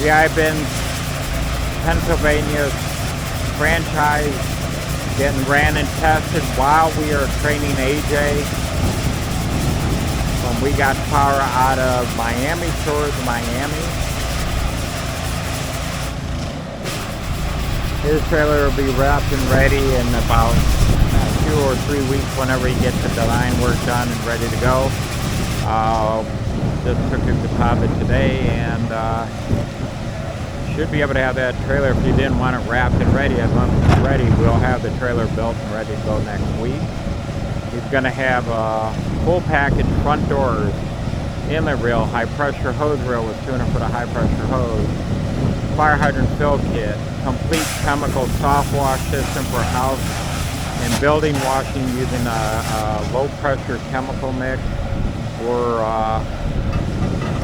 GI Bins, Pennsylvania's franchise, getting ran and tested while we are training AJ. When we got power out of Miami Shores, Miami. His trailer will be wrapped and ready in about 2 or 3 weeks whenever he gets the design work done and ready to go. Just took his deposit today and should be able to have that trailer. If you didn't want it wrapped and ready, as long as it's ready, we'll have the trailer built and ready to go next week. He's going to have a full package front doors, inlet reel, high pressure hose reel with 200 foot of high pressure hose, fire hydrant fill kit, complete chemical soft wash system for house and building washing using a low pressure chemical mix. We're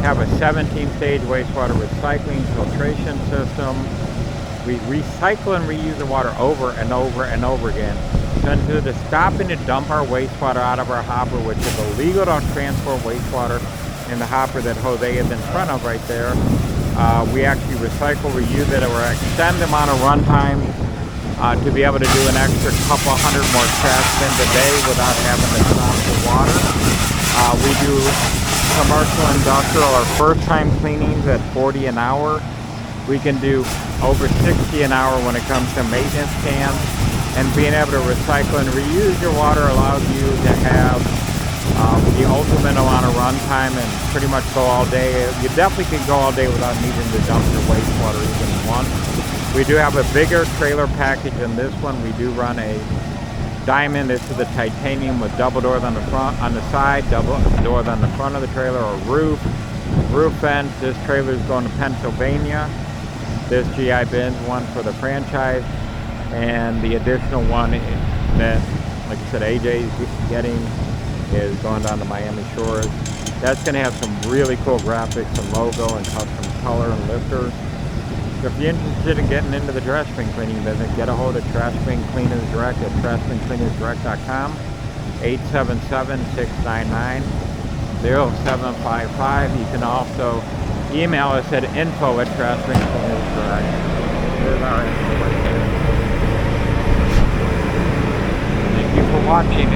have a 17-stage wastewater recycling filtration system. We recycle and reuse the water over and over and over again. So instead of stopping to dump our wastewater out of our hopper, which is illegal to transport wastewater in the hopper that Jose is in front of right there, we actually recycle, reuse it, or extend the amount of runtime to be able to do an extra couple hundred more trash bins a day without having to stop the water. We do commercial, industrial, or first-time cleanings at 40 an hour. We can do over 60 an hour when it comes to maintenance cans. And being able to recycle and reuse your water allows you to have the ultimate amount of runtime and pretty much go all day. You definitely can go all day without needing to dump your wastewater even once. We do have a bigger trailer package than this one. We do run a diamond. This is the titanium with double doors on the front, on the side, double doors on the front of the trailer, or roof vents. This trailer is going to Pennsylvania. This GI Bins one for the franchise, and the additional one that, like I said, AJ is getting is going down to Miami Shores. That's going to have some really cool graphics and logo and custom color and lifters. So if you're interested in getting into the trash bin cleaning business, get a hold of Trash Bin Cleaners Direct at trashbincleanersdirect.com, 877-699-0755. You can also email us at info@trashbincleanersdirect. There's our info right there. Thank you for watching.